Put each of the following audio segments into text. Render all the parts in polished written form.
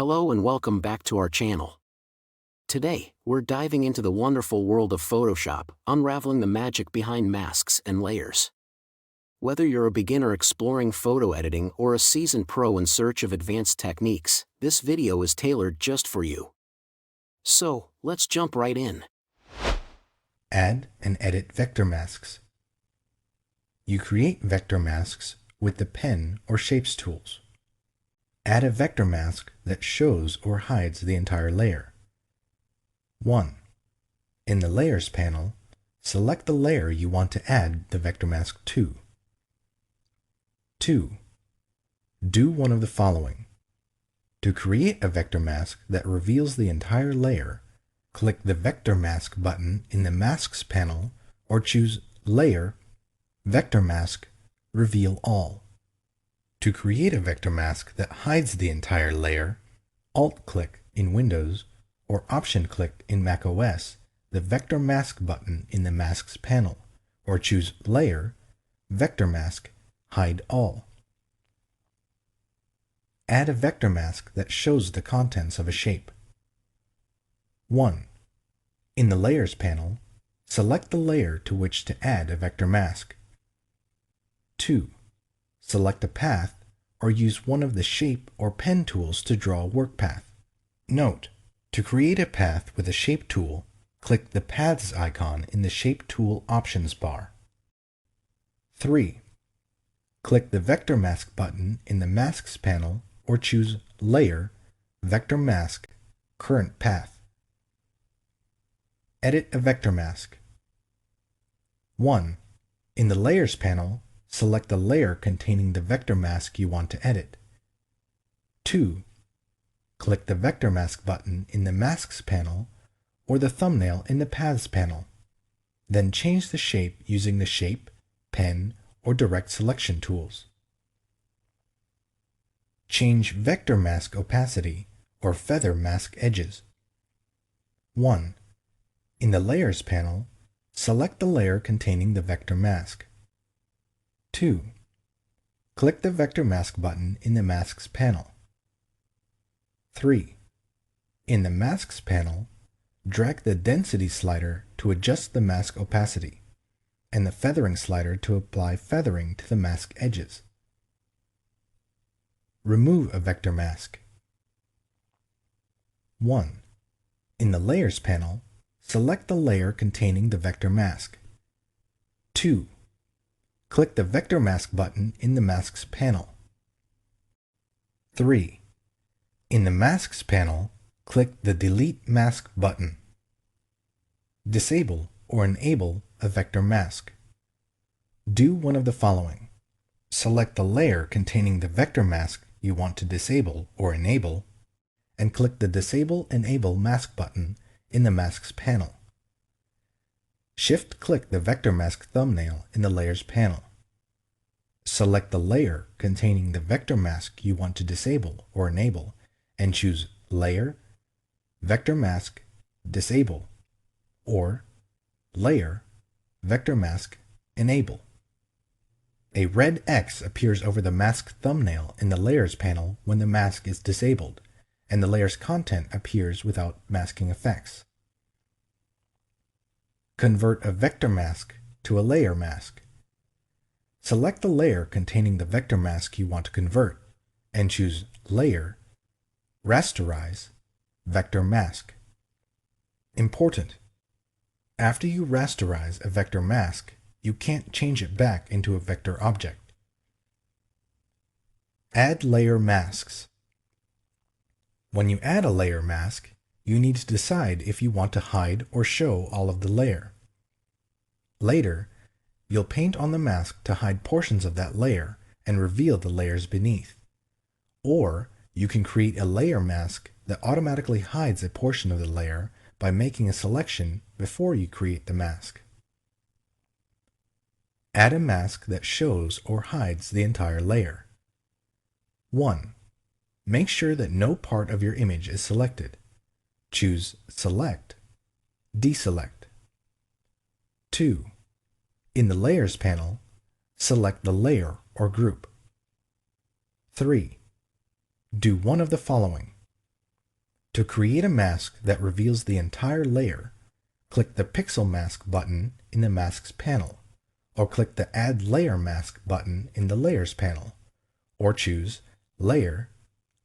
Hello and welcome back to our channel. Today, we're diving into the wonderful world of Photoshop, unraveling the magic behind masks and layers. Whether you're a beginner exploring photo editing or a seasoned pro in search of advanced techniques, this video is tailored just for you. So, let's jump right in. Add and edit vector masks. You create vector masks with the pen or shapes tools. Add a vector mask that shows or hides the entire layer. 1. In the Layers panel, select the layer you want to add the vector mask to. 2. Do one of the following. To create a vector mask that reveals the entire layer, click the Vector Mask button in the Masks panel or choose Layer, Vector Mask, Reveal All. To create a vector mask that hides the entire layer, Alt-click in Windows or Option-click in macOS the Vector Mask button in the Masks panel, or choose Layer, Vector Mask, Hide All. Add a vector mask that shows the contents of a shape. 1. In the Layers panel, select the layer to which to add a vector mask. 2. Select a path or use one of the shape or pen tools to draw a work path. Note: to create a path with a shape tool, click the Paths icon in the Shape Tool Options bar. 3. Click the Vector Mask button in the Masks panel or choose Layer, Vector Mask, Current Path. Edit a vector mask. 1. In the Layers panel, select the layer containing the vector mask you want to edit. 2. Click the Vector Mask button in the Masks panel or the thumbnail in the Paths panel. Then change the shape using the Shape, Pen, or Direct Selection tools. Change Vector Mask opacity or feather mask edges. 1. In the Layers panel, select the layer containing the vector mask. 2. Click the Vector Mask button in the Masks panel. 3. In the Masks panel, drag the Density slider to adjust the mask opacity, and the Feathering slider to apply feathering to the mask edges. Remove a vector mask. 1. In the Layers panel, select the layer containing the vector mask. 2. Click the Vector Mask button in the Masks panel. 3. In the Masks panel, click the Delete Mask button. Disable or enable a vector mask. Do one of the following. Select the layer containing the vector mask you want to disable or enable, and click the Disable Enable Mask button in the Masks panel. Shift-click the vector mask thumbnail in the Layers panel. Select the layer containing the vector mask you want to disable or enable, and choose Layer, Vector Mask, Disable, or Layer, Vector Mask, Enable. A red X appears over the mask thumbnail in the Layers panel when the mask is disabled, and the layer's content appears without masking effects. Convert a vector mask to a layer mask. Select the layer containing the vector mask you want to convert, and choose Layer, Rasterize, Vector Mask. Important: after you rasterize a vector mask, you can't change it back into a vector object. Add layer masks. When you add a layer mask, you need to decide if you want to hide or show all of the layer. Later, you'll paint on the mask to hide portions of that layer and reveal the layers beneath. Or you can create a layer mask that automatically hides a portion of the layer by making a selection before you create the mask. Add a mask that shows or hides the entire layer. 1. Make sure that no part of your image is selected. Choose Select, Deselect. 2. In the Layers panel, select the layer or group. 3. Do one of the following. To create a mask that reveals the entire layer, click the Pixel Mask button in the Masks panel, or click the Add Layer Mask button in the Layers panel, or choose Layer,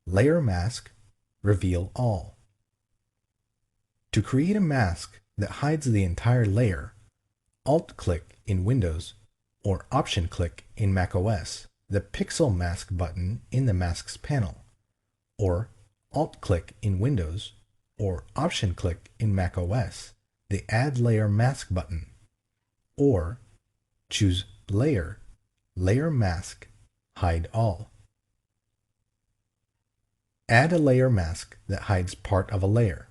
Layer Mask, Reveal All. To create a mask that hides the entire layer, Alt-click in Windows or Option-click in macOS the Pixel Mask button in the Masks panel, or Alt-click in Windows or Option-click in macOS the Add Layer Mask button, or choose Layer, Layer Mask, Hide All. Add a layer mask that hides part of a layer.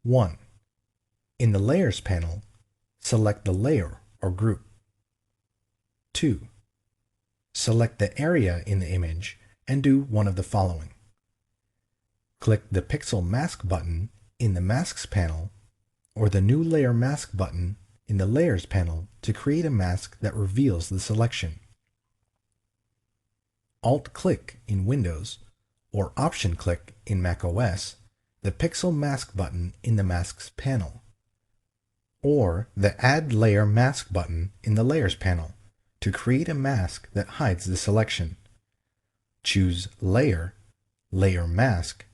1. In the Layers panel, select the layer or group. 2. Select the area in the image and do one of the following. Click the Pixel Mask button in the Masks panel or the New Layer Mask button in the Layers panel to create a mask that reveals the selection. Alt-click in Windows or Option-click in macOS the Pixel Mask button in the Masks panel, or the Add Layer Mask button in the Layers panel to create a mask that hides the selection. Choose Layer, Layer Mask,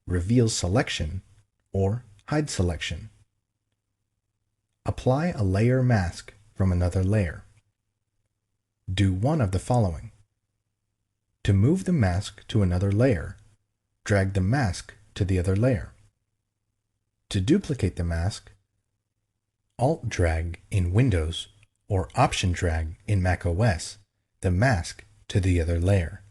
Reveal Selection, or Hide Selection. Apply a layer mask from another layer. Do one of the following. To move the mask to another layer, drag the mask to the other layer. To duplicate the mask, Alt-drag in Windows or Option-drag in macOS the mask to the other layer.